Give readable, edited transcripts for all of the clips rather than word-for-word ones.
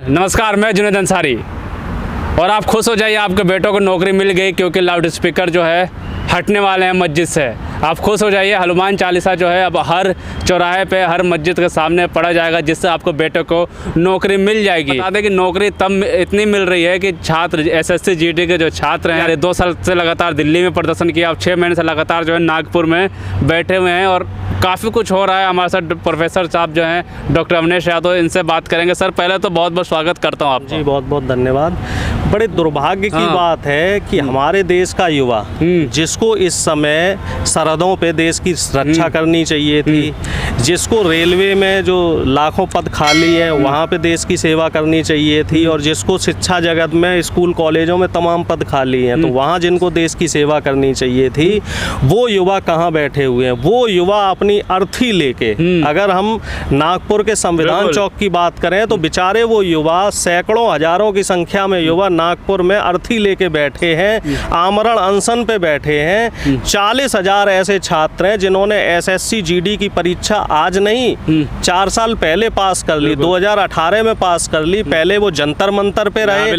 नमस्कार, मैं जुनैद अंसारी। और आप खुश हो जाइए, आपके बेटों को नौकरी मिल गई क्योंकि लाउड स्पीकर जो है हटने वाले हैं मस्जिद से। आप खुश हो जाइए, हनुमान चालीसा जो है अब हर चौराहे पे, हर मस्जिद के सामने पढ़ा जाएगा, जिससे आपको बेटे को नौकरी मिल जाएगी। बता दें कि नौकरी तब इतनी मिल रही है कि छात्र एसएससी जीडी के जो छात्र हैं, 2 साल से लगातार दिल्ली में प्रदर्शन किया, अब 6 महीने से लगातार जो है नागपुर में बैठे हुए हैं और काफ़ी कुछ हो रहा है। हमारे साथ प्रोफेसर साहब जो हैं डॉक्टर अवनेश यादव, इनसे बात करेंगे। सर, पहले तो बहुत बहुत स्वागत करता हूँ आपका। जी, बहुत बहुत धन्यवाद। बड़े दुर्भाग्य की बात है कि हमारे देश का युवा, जिसको इस समय सरहदों पे देश की रक्षा करनी चाहिए थी, जिसको रेलवे में जो लाखों पद खाली हैं वहाँ पे देश की सेवा करनी चाहिए थी, और जिसको शिक्षा जगत में स्कूल कॉलेजों में तमाम पद खाली हैं, तो वहाँ जिनको देश की सेवा करनी चाहिए थी, वो युवा कहाँ बैठे हुए हैं? वो युवा अपनी अर्थी लेके, अगर हम नागपुर के संविधान चौक की बात करें तो बेचारे वो युवा, सैकड़ों हजारों की संख्या में युवा नागपुर में अर्थी लेके बैठे हैं, आमरण अनशन पे बैठे हैं। 40,000 ऐसे छात्र हैं जिन्होंने एसएससी जीडी की परीक्षा आज नहीं 4 साल पहले पास कर ली, 2018 में पास कर ली। पहले वो जंतर मंतर पे रहे,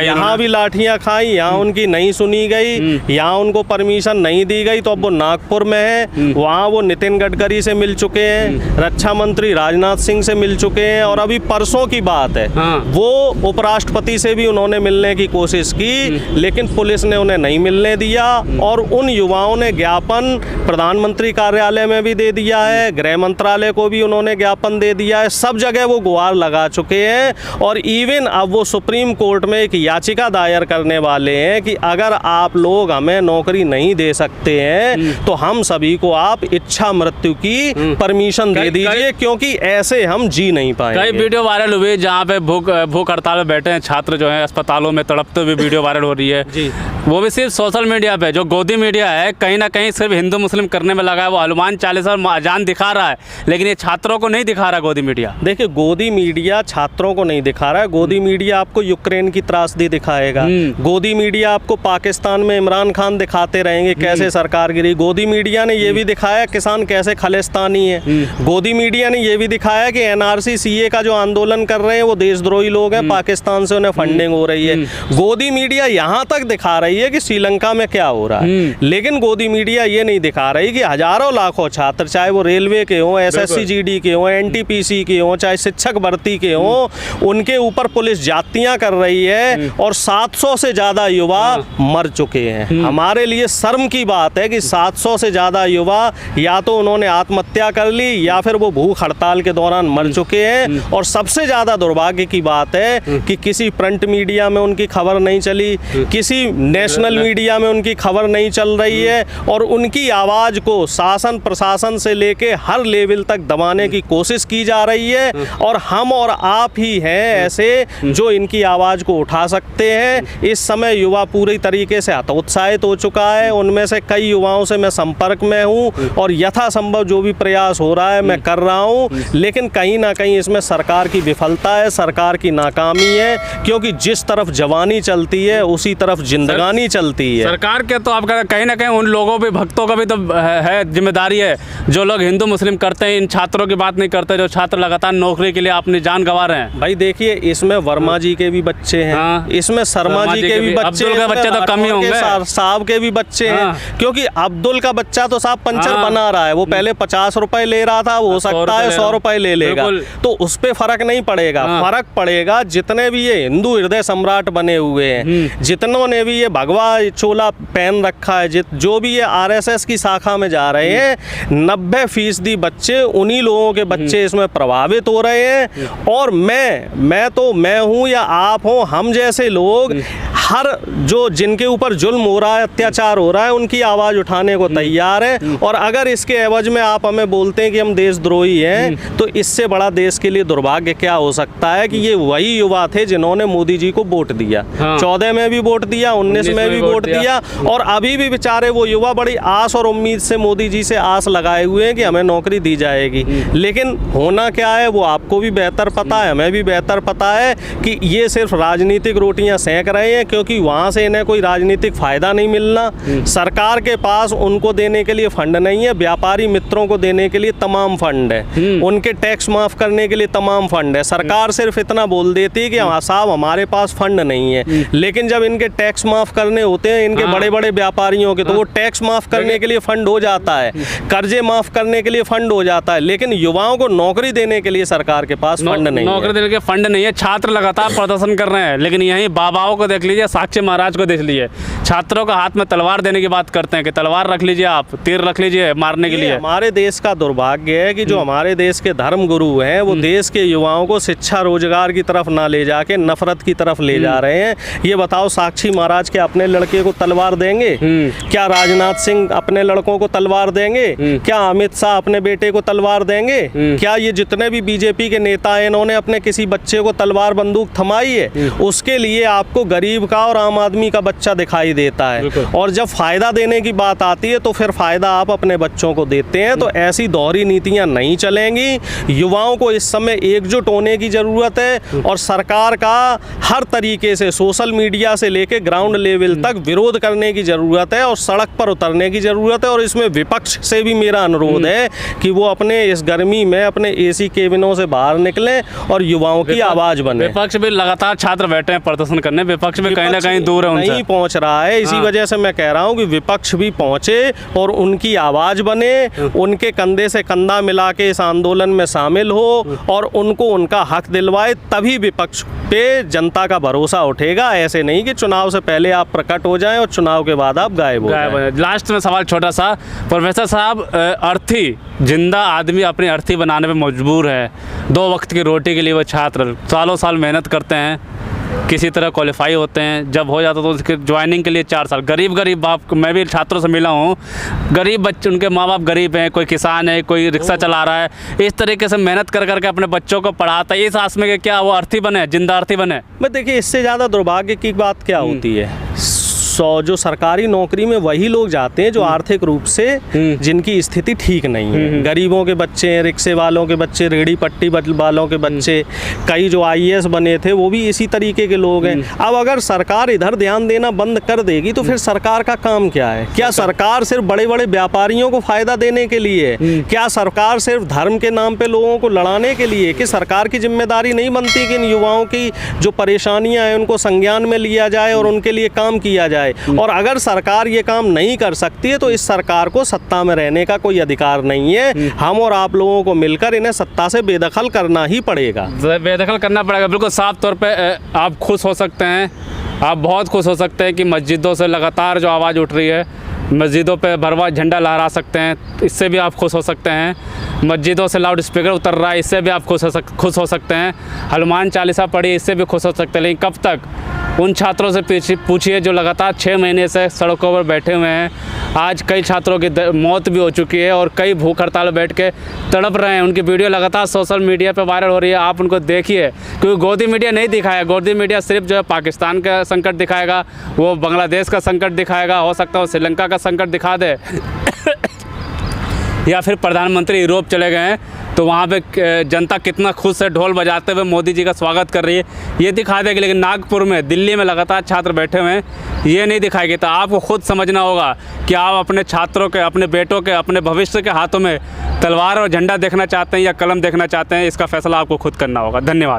यहाँ भी लाठियाँ खाई, यहाँ उनकी नहीं सुनी गई, यहाँ उनको परमिशन नहीं दी गई, तो अब वो नागपुर में है। वहाँ वो नितिन गडकरी से मिल चुके हैं, रक्षा मंत्री राजनाथ सिंह से मिल चुके हैं, और अभी परसों की बात है वो उपराष्ट्रपति से भी उन्होंने मिलने की कोशिश की, लेकिन पुलिस ने उन्हें नहीं मिलने दिया। और उन युवाओं ने ज्ञापन प्रधानमंत्री कार्यालय में भी दे दिया है, गृह मंत्रालय को भी उन्होंने ज्ञापन दे दिया है, सब जगह वो गुहार लगा चुके हैं। और इवन अब वो सुप्रीम कोर्ट में एक याचिका दायर करने वाले हैं कि अगर आप लोग हमें नौकरी नहीं दे सकते हैं तो हम सभी को आप इच्छा मृत्यु की परमिशन दे दीजिए, क्योंकि ऐसे हम जी नहीं पाएंगे। कई वीडियो वायरल हुई जहाँ पे भूख हड़ताल में बैठे हैं छात्र जो हैं, अस्पतालों में तड़पते हुए वीडियो वायरल हो रही है जी। वो भी सिर्फ सोशल मीडिया पे। जो गोदी मीडिया है कहीं ना कहीं सिर्फ हिंदू मुस्लिम करने में लगा है, वो हनुमान चालीसा और अजान दिखा रहा है, लेकिन ये छात्रों को नहीं दिखा रहा गोदी मीडिया। देखिए, गोदी मीडिया छात्रों को नहीं दिखा रहा है, गोदी मीडिया आपको यूक्रेन की त्रासदी दिखाएगा, गोदी मीडिया आपको पाकिस्तान में इमरान खान दिखाते रहेंगे कैसे सरकार गिरी, गोदी मीडिया ने ये भी दिखाया किसान कैसे खालिस्तानी है, गोदी मीडिया ने ये भी दिखाया कि एनआरसी सीए का जो आंदोलन कर रहे हैं वो देशद्रोही लोग हैं, पाकिस्तान से उन्हें फंडिंग हो रही है। गोदी मीडिया यहाँ तक दिखा रही है कि श्रीलंका में क्या हो रहा है, लेकिन गोदी मीडिया ये नहीं दिखा रही कि हजारों लाखों छात्र, चाहे वो रेलवे के हों, एसएससी जीडी के हों, एनटीपीसी के हों, चाहे शिक्षक भर्ती के हों, उनके ऊपर पुलिस जातियां कर रही है और 700 से ज़्यादा युवा मर चुके हैं। हमारे लिए शर्म की बात है कि 700 से ज़्यादा युवा या तो उन्होंने आत्महत्या कर ली या फिर वो भूख हड़ताल के दौरान मर चुके हैं। और सबसे ज़्यादा दुर्भाग्य की बात है कि किसी प्रिंट मीडिया में उनकी खबर नहीं चली, किसी नेशनल मीडिया में उनकी खबर नहीं चल रही है, और उनकी आवाज़ को शासन प्रशासन से लेके हर लेवल तक दबाने की कोशिश की जा रही है। और हम और आप ही हैं ऐसे जो इनकी आवाज़ को उठा सकते हैं। इस समय युवा पूरी तरीके से हतोत्साहित हो चुका है, उनमें से कई युवाओं से मैं संपर्क में हूँ और यथासंभव जो भी प्रयास हो रहा है मैं कर रहा हूँ, लेकिन कहीं ना कहीं इसमें सरकार की विफलता है, सरकार की नाकामी है, क्योंकि जिस तरफ जवानी चलती है उसी तरफ जिंदगानी चलती है। सरकार के तो आपका कहीं ना कहीं उन लोगों पे, भक्तों का भी तो है जिम्मेदारी है, जो लोग हिंदू मुस्लिम करते हैं, इन छात्रों की बात नहीं करते, जो छात्र लगातार नौकरी के लिए अपनी जान गंवा रहे हैं। भाई देखिए, इसमें वर्मा जी के भी बच्चे हैं, इसमें शर्मा जी के भी बच्चे हैं, बच्चे तो कम ही होंगे, साहब के भी बच्चे हैं, क्योंकि अब्दुल का बच्चा तो साहब पंचर बना रहा है, वो पहले 50 रुपए ले रहा था, वो हो सकता है 100 रुपए ले लेगा, तो उस पर फर्क नहीं पड़ेगा। फर्क पड़ेगा जितने भी ये हिंदू हृदय सम्राट बने हुए हैं, जितनों ने भी ये भगवा चोला पहन रखा है, जो भी ये आरएसएस की शाखा में जा रहे हैं, 90% बच्चे उन्हीं लोगों के बच्चे इसमें प्रभावित हो रहे हैं। और मैं हूँ या आप हो, हम जैसे लोग हर जो जिनके ऊपर जुल्म हो रहा है, अत्याचार हो रहा है, उनकी आवाज़ उठाने को तैयार है। और अगर इसके एवज में आप हमें बोलते हैं कि हम देशद्रोही हैं, तो इससे बड़ा देश के लिए दुर्भाग्य क्या हो सकता है कि ये वही युवा थे जिन्होंने मोदी जी को वोट दिया। 14 में भी वोट दिया, 19 में भी वोट दिया, और अभी भी बेचारे वो युवा बड़ी आस और उम्मीद से मोदी जी से आस लगाए हुए हैं कि हमें नौकरी दी जाएगी, लेकिन होना क्या है वो आपको भी बेहतर पता है, हमें भी बेहतर पता है कि ये सिर्फ राजनीतिक रोटियां सेंक रहे हैं, क्योंकि वहाँ से इन्हें कोई राजनीतिक फ़ायदा नहीं मिलना। सरकार के पास उनको देने के लिए फंड नहीं है, व्यापारी मित्रों को देने के लिए तमाम फंड है, उनके टैक्स माफ़ करने के लिए तमाम फंड है। सरकार सिर्फ इतना बोल देती है कि हाँ साहब हमारे पास फंड नहीं है, लेकिन जब इनके टैक्स माफ़ करने होते हैं इनके बड़े बड़े व्यापारियों के, तो वो टैक्स माफ़ करने के लिए फंड हो जाता है, कर्जे माफ़ करने के लिए फंड हो जाता है, लेकिन युवाओं को नौकरी देने के लिए सरकार के पास फंड नहीं है। नौकरी देने के फंड नहीं है। छात्र लगातार प्रदर्शन कर रहे हैं, लेकिन यहीं बाबाओं को देख लीजिए, साक्षी महाराज को देख लीजिए, छात्रों का हाथ में तलवार देने की बात करते हैं कि तलवार रख लीजिए, आप तीर रख लीजिए मारने के लिए। हमारे देश का दुर्भाग्य है कि जो हमारे देश के धर्म गुरु हैं वो देश के युवाओं को शिक्षा रोजगार की तरफ ना ले जाके नफरत की तरफ ले जा रहे हैं। ये बताओ साक्षी महाराज के अपने लड़के को तलवार देंगे? क्या राजनाथ सिंह अपने लड़कों को तलवार देंगे? क्या अमित शाह अपने बेटे को तलवार देंगे? क्या ये जितने भी बीजेपी के नेता हैं इन्होंने अपने किसी बच्चे को तलवार बंदूक थमाई है? उसके लिए आपको गरीब का और आम आदमी का बच्चा दिखाई देता है, और जब फायदा देने की बात आती है तो फिर फायदा आप अपने बच्चों को देते हैं। तो ऐसी दोहरी नीतियां नहीं चलेंगी। युवाओं को इस समय एकजुट होने की जरूरत है, और सरकार का हर तरीके से सोशल मीडिया से लेके ग्राउंड लेवल तक विरोध करने की जरूरत है और सड़क पर उतरने की जरूरत है। और इसमें विपक्ष से भी मेरा अनुरोध है कि वो अपने इस गर्मी में अपने एसी केबिनों से बाहर निकलें और युवाओं की आवाज बने। विपक्ष भी लगातार छात्र बैठे हैं प्रदर्शन करने, विपक्ष भी कहीं ना कहीं दूर है उनसे, नहीं पहुंच रहा है। इसी वजह से मैं कह रहा हूं कि विपक्ष भी पहुंचे और उनकी आवाज बने, उनके कंधे से कंधा मिला के इस आंदोलन में शामिल हो और उनको उनका हक दिलवाए, तभी विपक्ष पे जनता का भरोसा उठेगा। ऐसे नहीं कि चुनाव से पहले आप प्रकट हो जाएं और चुनाव के बाद आप गायब हो जाएं। लास्ट में सवाल छोटा सा, प्रोफेसर साहब, अर्थी जिंदा आदमी अपनी अर्थी बनाने पे मजबूर है। 2 वक्त की रोटी के लिए वो छात्र सालों साल मेहनत करते हैं, किसी तरह क्वालिफाई होते हैं, जब हो जाता तो उसके ज्वाइनिंग के लिए 4 साल। गरीब बाप, मैं भी छात्रों से मिला हूँ, गरीब बच्चे, उनके माँ बाप गरीब हैं, कोई किसान है, कोई रिक्शा चला रहा है, इस तरीके से मेहनत कर करके अपने बच्चों को पढ़ाता है, इस आस में कि क्या वो अर्थी बने, जिंदा अर्थी बने। मैं देखिए इससे ज़्यादा दुर्भाग्य की बात क्या होती है? जो सरकारी नौकरी में वही लोग जाते हैं जो आर्थिक रूप से जिनकी स्थिति ठीक नहीं है। गरीबों के बच्चे, रिक्शे वालों के बच्चे, रेहड़ी पट्टी वालों के बच्चे, कई जो IAS बने थे वो भी इसी तरीके के लोग हैं। अब अगर सरकार इधर ध्यान देना बंद कर देगी तो फिर सरकार का काम क्या है? क्या सरकार सिर्फ बड़े बड़े व्यापारियों को फायदा देने के लिए? क्या सरकार सिर्फ धर्म के नाम पे लोगों को लड़ाने के लिए? कि सरकार की जिम्मेदारी नहीं बनती कि इन युवाओं की जो परेशानियां हैं उनको संज्ञान में लिया जाए और उनके लिए काम किया जाए? और अगर सरकार ये काम नहीं कर सकती है तो इस सरकार को सत्ता में रहने का कोई अधिकार नहीं है। हम और आप लोगों को मिलकर इन्हें सत्ता से बेदखल करना ही पड़ेगा। बेदखल करना पड़ेगा, बिल्कुल साफ तौर पे। आप खुश हो सकते हैं, आप बहुत खुश हो सकते हैं कि मस्जिदों से लगातार जो आवाज़ उठ रही है, मस्जिदों पे भरवा झंडा लहरा सकते हैं, इससे भी आप खुश हो सकते हैं। मस्जिदों से लाउड स्पीकर उतर रहा है, इससे भी आप खुश हो सकते हैं। हनुमान चालीसा पढ़ी, इससे भी खुश हो सकते हैं। लेकिन कब तक? उन छात्रों से पूछिए जो लगातार 6 महीने से सड़कों पर बैठे हुए हैं। आज कई छात्रों की मौत भी हो चुकी है और कई भूख हड़ताल बैठ के तड़प रहे हैं। उनकी वीडियो लगातार सोशल मीडिया पे वायरल हो रही है, आप उनको देखिए। क्योंकि गोदी मीडिया नहीं दिखाया, गोदी मीडिया सिर्फ जो है पाकिस्तान का संकट दिखाएगा, वो बांग्लादेश का संकट दिखाएगा, हो सकता है श्रीलंका का संकट दिखा दे या फिर प्रधानमंत्री यूरोप चले गए हैं तो वहाँ पे जनता कितना खुश है, ढोल बजाते हुए मोदी जी का स्वागत कर रही है, ये दिखा देगी। लेकिन नागपुर में, दिल्ली में लगातार छात्र बैठे हुए हैं, ये नहीं दिखाएगी। तो आपको खुद समझना होगा कि आप अपने छात्रों के, अपने बेटों के, अपने भविष्य के हाथों में तलवार और झंडा देखना चाहते हैं या कलम देखना चाहते हैं। इसका फैसला आपको खुद करना होगा। धन्यवाद।